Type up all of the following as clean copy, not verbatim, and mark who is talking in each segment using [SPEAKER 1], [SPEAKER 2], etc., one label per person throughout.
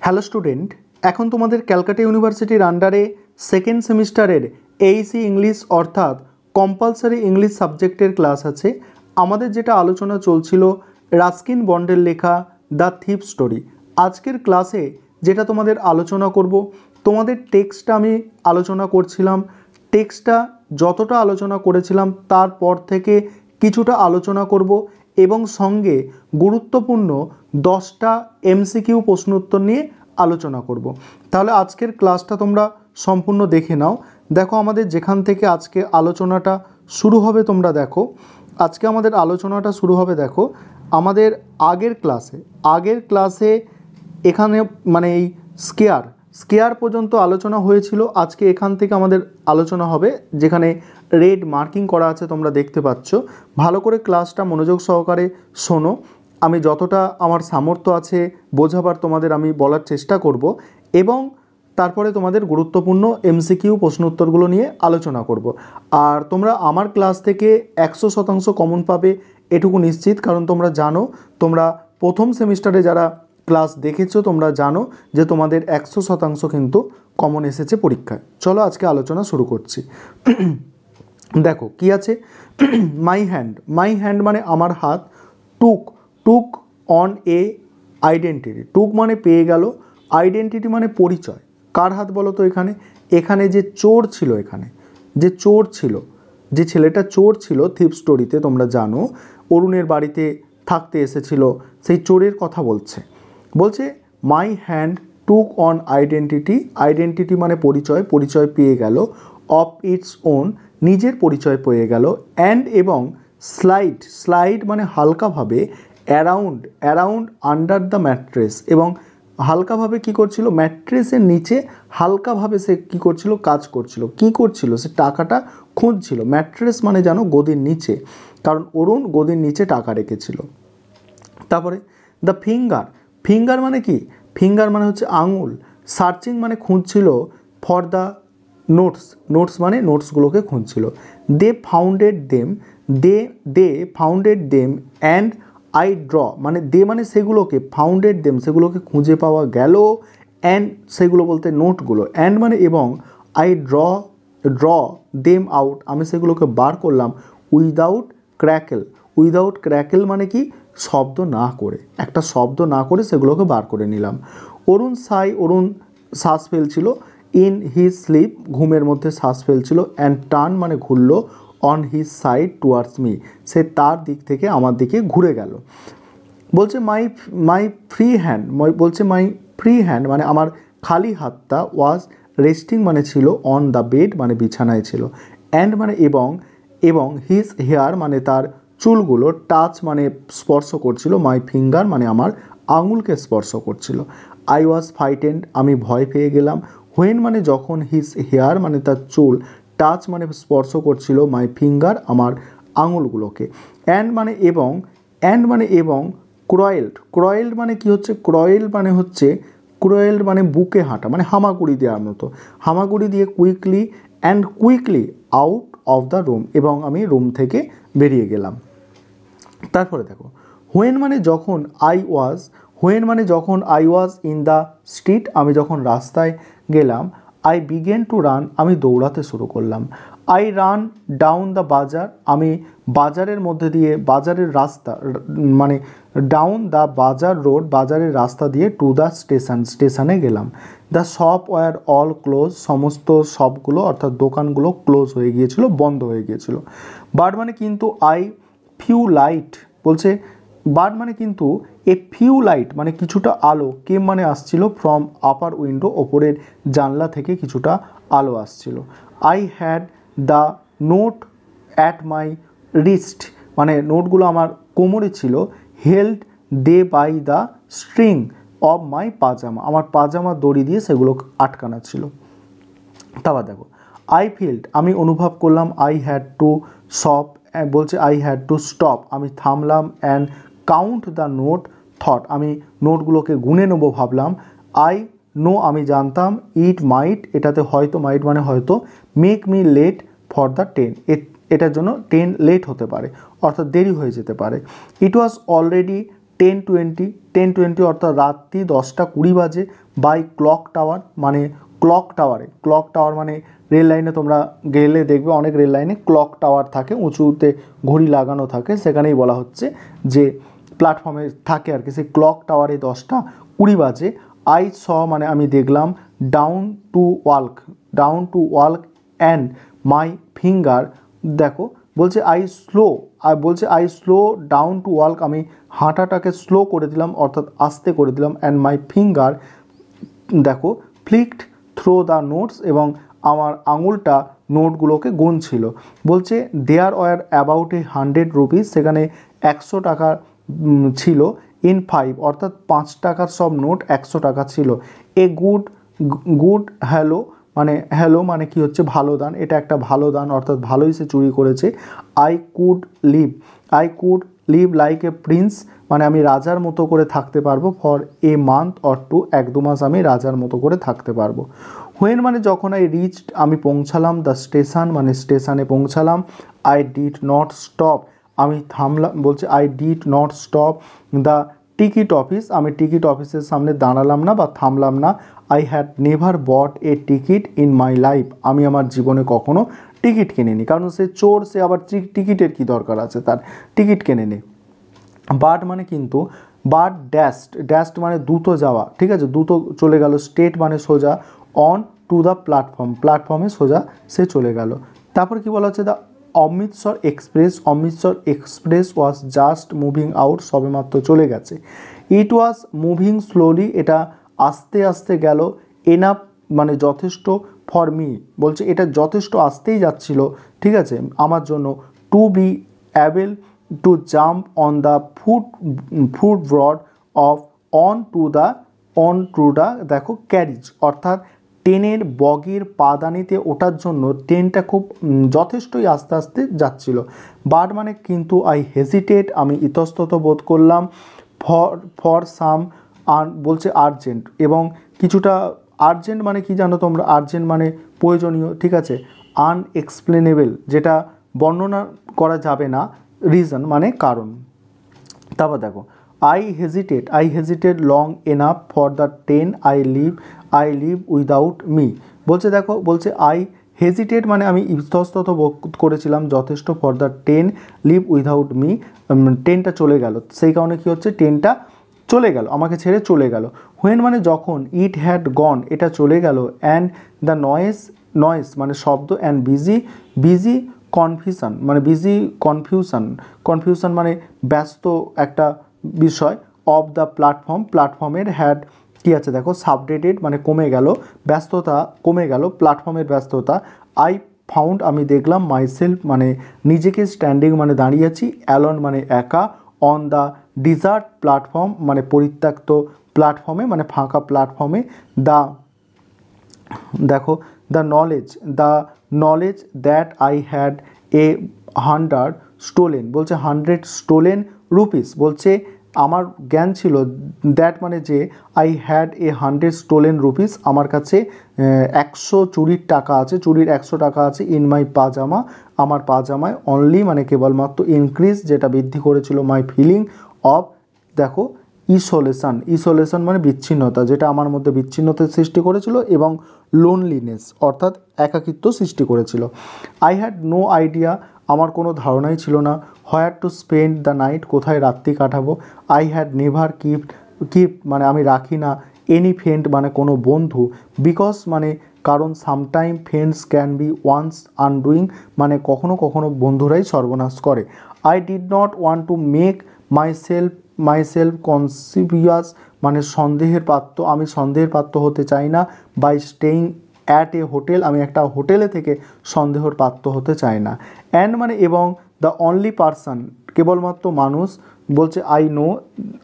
[SPEAKER 1] Hello student, এখন তোমাদের ক্যালকাটা ইউনিভার্সিটির আন্ডারে সেকেন্ড সেমিস্টারের এইসি ইংলিশ অর্থাৎ কম্পালসারি ইংলিশ সাবজেক্টের ক্লাস আছে। আমাদের যেটা আলোচনা চলছিল রাস্কিন বন্ডের লেখা দ্য থিপ স্টোরি। আজকের ক্লাসে যেটা তোমাদের আলোচনা করব, তোমাদের টেক্সটটা আমি আলোচনা করছিলাম। টেক্সটটা যতটা আলোচনা করেছিলাম তারপর থেকে কিছুটা আলোচনা করব এবং সঙ্গে গুরুত্বপূর্ণ 10টা এমসিকিউ প্রশ্ন উত্তর নিয়ে আলোচনা করব। তাহলে আজকের ক্লাসটা তোমরা সম্পূর্ণ দেখে নাও। দেখো আমাদের যেখান থেকে আজকে আলোচনাটা শুরু হবে, তোমরা দেখো আজকে আমাদের আলোচনাটা শুরু হবে। দেখো আমাদের আগের ক্লাসে এখানে মানে এই স্কেয়ার পর্যন্ত আলোচনা হয়েছিল। আজকে এখান থেকে আমাদের আলোচনা হবে, যেখানে রেড মার্কিং করা আছে তোমরা দেখতে পাচ্ছ। ভালো করে ক্লাসটা মনোযোগ সহকারে শোনো। আমি যতটা আমার সামর্থ্য আছে বোঝাবার তোমাদের আমি বলার চেষ্টা করব এবং তারপরে তোমাদের গুরুত্বপূর্ণ এমসিকিউ প্রশ্ন উত্তরগুলো নিয়ে আলোচনা করব। আর তোমরা আমার ক্লাস থেকে 100% কমন পাবে এটুকু নিশ্চিত, কারণ তোমরা জানো, তোমরা প্রথম সেমিস্টারে যারা ক্লাস দেখেছো তোমরা জানো যে তোমাদের 100% কিন্তু কমন এসেছে পরীক্ষায়। চলো আজকে আলোচনা শুরু করছি। দেখো কি আছে, মাই হ্যান্ড মানে আমার হাত। টুক অন এ আইডেন্টিটি, টুক মানে পেয়ে গেল, আইডেন্টিটি মানে পরিচয়। কার হাত বলো তো? এখানে যে চোর ছিল, যে ছেলেটা চোর ছিল থিপ স্টোরিতে, তোমরা জানো অরুণের বাড়িতে থাকতে এসেছিল, সেই চোরের কথা বলছে my hand took on identity মানে পরিচয় পেয়ে গেল, অফ ইটস ওন নিজের পরিচয় পেয়ে গেল, অ্যান্ড এবং স্লাইড মানে হালকাভাবে, অ্যারাউন্ড আন্ডার দ্য ম্যাট্রেস, এবং হালকাভাবে কি করছিল, ম্যাট্রেসের নিচে হালকাভাবে সে কি করছিল, কাজ করছিল, সে টাকাটা খুঁজছিল। ম্যাট্রেস মানে জানো গদির নিচে, কারণ অরুণ গদির নিচে টাকা রেখেছিল। তারপরে দ্য ফিঙ্গার মানে কি, ফিঙ্গার মানে হচ্ছে আঙুল। সার্চিং মানে খুঁজছিল, ফর দ্য নোটস মানে নোটসগুলোকে খুঁজছিল। They founded them and I draw মানে দে মানে সেগুলোকে, ফাউন্ডেড দেম সেগুলোকে খুঁজে পাওয়া গেল, অ্যান্ড সেগুলো বলতে নোটগুলো, অ্যান্ড মানে এবং, আই ড্র দেম আউট আমি সেগুলোকে বার করলাম, উইদাউট ক্র্যাকেল মানে কি, শব্দ না করে, একটা শব্দ না করে সেগুলোকে বার করে নিলাম। অরুণ শ্বাস ফেলছিল, ইন হিজ স্লিপ ঘুমের মধ্যে শ্বাস ফেলছিল, অ্যান্ড টার্ন মানে ঘুরল, on his side towards me সে তার দিক থেকে আমার দিকে ঘুরে গেল। বলছে মাই ফ্রি হ্যান্ড মানে আমার খালি হাতটা, ওয়াজ রেস্টিং মানে ছিল, অন দ্য বেড মানে বিছানায় ছিল, অ্যান্ড মানে এবং হিজ হেয়ার মানে তার চুলগুলো, টাচ মানে স্পর্শ করছিল, মাই ফিঙ্গার মানে আমার আঙুলকে স্পর্শ করছিল, আই ওয়াজ ফ্রাইটেন্ড আমি ভয় পেয়ে গেলাম, হোয়েন মানে যখন, হিজ হেয়ার মানে তার চুল, টাচ মানে স্পর্শ করছিল, মাই ফিঙ্গার আমার আঙুলগুলোকে, অ্যান্ড মানে এবং ক্রয়েল্ড মানে কি হচ্ছে, ক্রয়েল্ড মানে বুকে হাঁটা মানে হামাগুড়ি দেওয়ার মতো, হামাগুড়ি দিয়ে quickly out of the room এবং আমি রুম থেকে বেরিয়ে গেলাম। তারপরে দেখো হোয়েন মানে যখন, I was in the street আমি যখন রাস্তায় গেলাম, আই বিগেন টু রান আমি দৌড়াতে শুরু করলাম, আই রান ডাউন দ্য বাজার আমি বাজারের মধ্যে দিয়ে, বাজারের রাস্তা মানে ডাউন দ্য বাজার রোড বাজারের রাস্তা দিয়ে, টু দ্য স্টেশনে গেলাম, the shop were all close সমস্ত শপগুলো অর্থাৎ দোকানগুলো ক্লোজ হয়ে গিয়েছিল, বন্ধ হয়ে গিয়েছিল। বাট মানে কিন্তু, আই ফিউ লাইট বলছে, বাট মানে কিন্তু, এ ফিউ লাইট মানে কিছুটা আলো, কেম মানে আসছিল, ফ্রম আপার উইন্ডো ওপরের জানলা থেকে কিছুটা আলো আসছিল, I had the note at my wrist মানে নোটগুলো আমার কোমরে ছিল, held they by the string of my pyjama আমার পাজামার দড়ি দিয়ে সেগুলো আটকানো ছিল। তারপর দেখো আই ফিল্ড আমি অনুভব করলাম, আই হ্যাড টু স্টপ আমি থামলাম, and count the note thought আমি নোটগুলোকে গুনে নেবো ভাবলাম, আই নো আমি জানতাম, ইট মাইট এটাতে হয়তো, মাইট মানে হয়তো, make me let for the train এটার জন্য ট্রেন লেট হতে পারে অর্থাৎ দেরি হয়ে যেতে পারে, ইট ওয়াজ অলরেডি 10:20 অর্থাৎ রাত্রি 10:20 বাজে বাই ক্লক টাওয়ার, মানে ক্লক টাওয়ার মানে রেল লাইনে তোমরা গেলে দেখবে অনেক রেল লাইনে ক্লক টাওয়ার থাকে, উঁচুতে ঘড়ি লাগানো থাকে, সেখানেই বলা হচ্ছে যে প্ল্যাটফর্মে থাকে আর কি, সেই ক্লক টাওয়ারে 10:20 বাজে আই স মানে আমি দেখলাম down to walk and my finger, দেখো বলছে I slow down to walk, আমি হাঁটাটাকে স্লো করে দিলাম অর্থাৎ আস্তে করে দিলাম, অ্যান্ড মাই ফিঙ্গার দেখো ফ্লিকড থ্রো দ্য নোটস, এবং আমার আঙুলটা নোটগুলোকে গুনছিল। বলছে দেয়ার ওয়ার অ্যাবাউট 100 রুপিস, সেখানে 100 টাকা ছিল, ইন 5 অর্থাৎ 5 টাকার সব নোট 100 টাকা ছিল। এ গুড হ্যালো মানে কি হচ্ছে ভালো দান, এটা একটা ভালো দান অর্থাৎ ভালোই সে চুরি করেছে। I could leave like a Prince, মানে আমি রাজার মতো করে থাকতে পারবো, ফর এ মান্থ অর 2 1-2 মাস আমি রাজার মতো করে থাকতে পারবো। হোয়েন মানে যখন আই রিচড আমি পৌঁছালাম, দ্য স্টেশন মানে স্টেশনে পৌঁছালাম। আই ডিড নট স্টপ আমি থামলাম, বলছে I did not stop the ticket office, আমি টিকিট অফিসের সামনে দাঁড়ালাম না বা থামলাম না। I had never bought a ticket in my life, আমি আমার জীবনে কখনো টিকিট কিনিনি, কারণ সে চোর, সে আবার টিকিটের কী দরকার আছে তার, টিকিট কেনেনি। বাট মানে কিন্তু, বাট ড্যাস্ট মানে দ্রুত যাওয়া, ঠিক আছে, দ্রুত চলে গেল। স্টেট মানে সোজা, অন টু দ্য প্ল্যাটফর্মে সোজা সে চলে গেল। তারপর কি বলা হচ্ছে, the Amritsar express was just moving out, সবেমাত্র চলে গেছে। ইট ওয়াজ মুভিং স্লোলি, এটা আস্তে আস্তে গেল। এনাফ মানে যথেষ্ট, ফর মি বলছে এটা যথেষ্ট আস্তেই যাচ্ছিল, ঠিক আছে আমার জন্য। To be able to jump on the footboard of on to the দেখো ক্যারিজ, অর্থাৎ ট্রেনের বগির পাদানিতে ওঠার জন্য ট্রেনটা খুব যথেষ্টই আস্তে আস্তে যাচ্ছিল। বাট মানে কিন্তু, আই হেজিটেট আমি ইতস্তত বোধ করলাম, ফর সাম বলছে আর্জেন্ট, এবং কিছুটা আর্জেন্ট মানে কি জানো তোমরা, আর্জেন্ট মানে প্রয়োজনীয়, ঠিক আছে। আনএক্সপ্লেনেবল যেটা বর্ণনা করা যাবে না, রিজন মানে কারণ। তারপর দেখো I hesitated long enough for the train I live without me, বলছে দেখো বলছে আই হেজিটেড মানে আমি ইতস্তত বোধ করেছিলাম যথেষ্ট, for the train live without me, ট্রেনটা চলে গেল, সেই কারণে কি হচ্ছে ট্রেনটা চলে গেল, আমাকে ছেড়ে চলে গেল। হোয়েন মানে যখন, ইট হ্যাড গন এটা চলে গেল, অ্যান্ড দ্য নয়েস মানে শব্দ, অ্যান্ড বিজি কনফিউশন মানে ব্যস্ত একটা বিষয়, অফ দ্য প্ল্যাটফর্মের হ্যাড কী আছে দেখো সাবডেটেড মানে কমে গেল, ব্যস্ততা কমে গেল, প্ল্যাটফর্মের ব্যস্ততা। আই ফাউন্ড আমি দেখলাম, মাইসেলফ মানে নিজেকে, স্ট্যান্ডিং মানে দাঁড়িয়ে আছি, অ্যালন মানে একা, অন দ্য ডিজার্ট প্ল্যাটফর্ম মানে পরিত্যক্ত প্ল্যাটফর্মে মানে ফাঁকা প্ল্যাটফর্মে। The knowledge that I had a 100 stolen, বলছে 100 স্টোলেন রুপিস, বলছে আমার জ্ঞান ছিল, দ্যাট মানে যে, I had a 100 stolen rupees, আমার কাছে 100 চুরির টাকা আছে, চুরির 100 টাকা আছে, ইন মাই পাজামা আমার পাজামায়, অনলি মানে কেবলমাত্র, ইনক্রিজ যেটা বৃদ্ধি করেছিল, মাই ফিলিং অফ দেখো ইসোলেশন মানে বিচ্ছিন্নতা, যেটা আমার মধ্যে বিচ্ছিন্নতার সৃষ্টি করেছিল, এবং লোনলিনেস অর্থাৎ একাকিত্ব সৃষ্টি করেছিল। আই হ্যাড নো আইডিয়া আমার কোনো ধারণাই ছিল না, হোয়ার টু স্পেন্ড দ্য নাইট কোথায় রাত্রি কাটাবো। আই হ্যাড নেভার কিপ মানে আমি রাখি না, এনি ফ্রেন্ড মানে কোনো বন্ধু, বিকজ মানে কারণ, sometime friends can be ones undoing মানে কখনো কখনো বন্ধুরাই সর্বনাশ করে। I did not want to make myself conspicuous মানে সন্দেহের পাত্র, আমি সন্দেহের পাত্র হতে চাই না। By staying at a hotel আমি একটা হোটেলে থেকে সন্দেহের পাত্র হতে চাই না। অ্যান্ড মানে এবং, দ্য অনলি পারসন কেবলমাত্র মানুষ, বলছে আই নো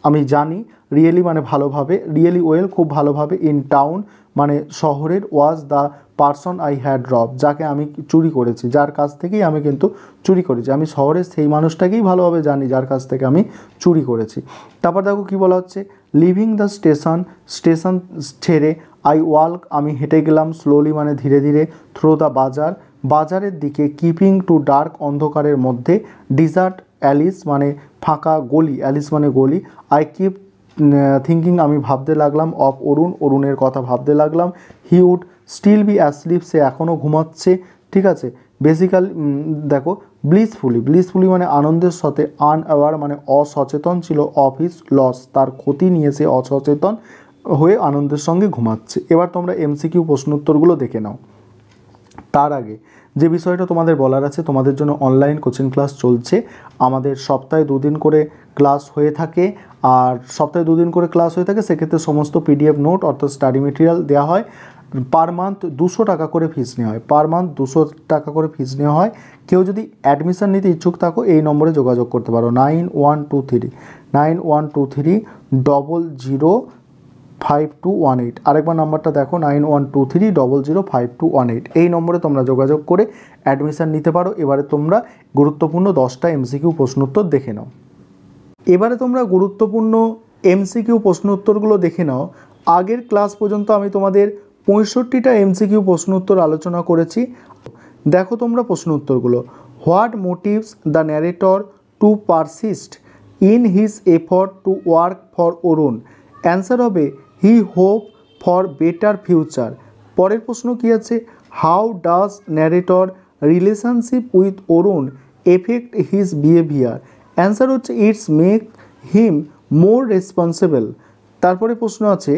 [SPEAKER 1] আমি জানি, রিয়েলি মানে ভালোভাবে, রিয়েলি ওয়েল খুব ভালোভাবে, ইন টাউন মানে শহরের, was the person I had রব যাকে আমি চুরি করেছি, যার কাছ থেকেই আমি কিন্তু চুরি করেছি, আমি শহরের সেই মানুষটাকেই ভালোভাবে জানি যার কাছ থেকে আমি চুরি করেছি। তারপর দেখো কী বলা হচ্ছে, লিভিং দ্য স্টেশন ছেড়ে, আই ওয়াল্ক আমি হেঁটে গেলাম, স্লোলি মানে ধীরে ধীরে, থ্রো দ্য বাজারের দিকে, কিপিং টু ডার্ক অন্ধকারের মধ্যে, অ্যালিস মানে ফাঁকা গলি, অ্যালিস মানে গলি। আই কিপ থিঙ্কিং আমি ভাবতে লাগলাম, অফ অরুণ, অরুণের কথা ভাবতে লাগলাম। He would still be asleep, সে এখনও ঘুমাচ্ছে। ঠিক আছে, বেসিক্যালি দেখো ব্লিসফুলি, ব্লিসফুলি মানে আনন্দের সাথে, আনঅ্যাওয়ার মানে অসচেতন ছিল, অফ হিজ লস তার ক্ষতি নিয়ে সে অসচেতন হয়ে আনন্দের সঙ্গে ঘুমাচ্ছে। এবার তোমরা এমসিকিউ প্রশ্ন উত্তরগুলো দেখে নাও। তার আগে যে বিষয়টা তোমাদের বলার আছে, তোমাদের জন্য অনলাইন কোচিং ক্লাস চলছে। আমাদের সপ্তাহে 2 দিন করে ক্লাস হয়ে থাকে, আর সপ্তাহে 2 দিন করে ক্লাস হয়ে থাকে, সেক্ষেত্রে সমস্ত পিডিএফ নোট অর্থাৎ স্টাডি মেটেরিয়াল দেওয়া হয়। পার মান্থ 200 টাকা করে ফিস নেওয়া হয়, পার মান্থ 200 টাকা করে ফিস নেওয়া হয়। কেউ যদি অ্যাডমিশন নিতে ইচ্ছুক থাকো এই নম্বরে যোগাযোগ করতে পারো, 9123 আরেকবার নাম্বারটা দেখো, 9123005218। এই নম্বরে তোমরা যোগাযোগ করে অ্যাডমিশান নিতে পারো। এবারে তোমরা গুরুত্বপূর্ণ 10টা এমসিকিউ প্রশ্ন উত্তর দেখে নাও। এবারে তোমরা গুরুত্বপূর্ণ এমসিকিউ প্রশ্ন উত্তরগুলো দেখে নাও। আগের ক্লাস পর্যন্ত আমি তোমাদের 65টা এমসিকিউ প্রশ্ন উত্তর আলোচনা করেছি। দেখো তোমরা প্রশ্ন উত্তরগুলো। What motives the narrator to persist in his effort to work for Arun? Answer হবে he hope for better future. পরের প্রশ্ন কী আছে? How does narrator relationship with Arun effect his behaviour? Answer হচ্ছে it's make him more responsible. তারপরে প্রশ্ন আছে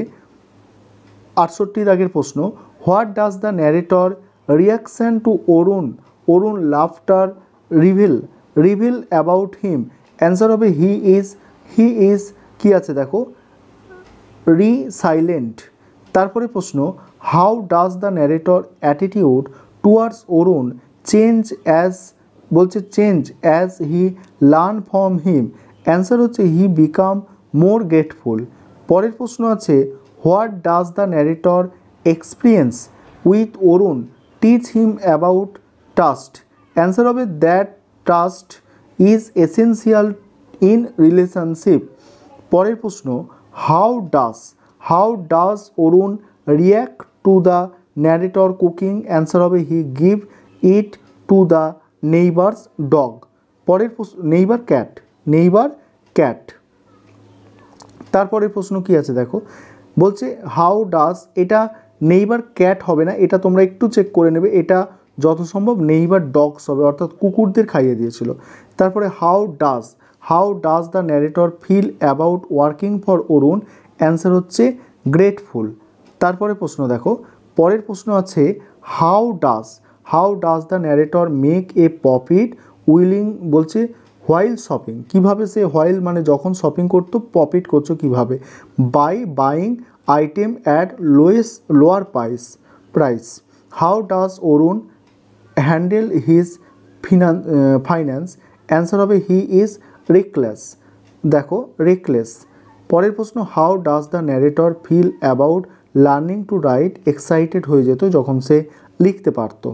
[SPEAKER 1] 68 আগের প্রশ্ন, what does the narrator reaction to Arun laughter reveal about him? Answer হবে হি ইজ কী আছে দেখো, রিসাইলেন্ট। তারপরে প্রশ্ন, how does the narrator attitude towards Arun change as he learn from him? Answer হচ্ছে হি বিকাম মোর গ্রেটফুল। পরের প্রশ্ন আছে, what does the narrator experience with Arun teach him about trust? Answer হবে that trust is essential in relationship. পরের প্রশ্ন, how does Arun react to the narrator cooking? Answer হবে he give it to the neighbours dog. পরের প্রশ্ন, neighbour cat. তারপরের প্রশ্ন কি আছে দেখো, বলছে হাউ ডাজ, এটা নেইবার ক্যাট হবে না, এটা তোমরা একটু চেক করে নেবে, এটা যত সম্ভব নেইবার ডগস হবে, অর্থাৎ কুকুরদের খাইয়ে দিয়েছিল। তারপরে how does the narrator feel about working for Arun? Answer হচ্ছে গ্রেটফুল। তারপরে প্রশ্ন দেখো, পরের প্রশ্ন আছে how does the narrator make a profit willing, বলছে হোয়াইল শপিং। কীভাবে সে হোয়াইল মানে যখন শপিং করতো, প্রফিট করছো কীভাবে? By buying item at lower price. How does Arun handle his finance? Answer হবে হি ইজ রেকলেস। পরের প্রশ্ন, how does the narrator feel about learning to write? Excited হয়ে যেত যখন সে লিখতে পারতো।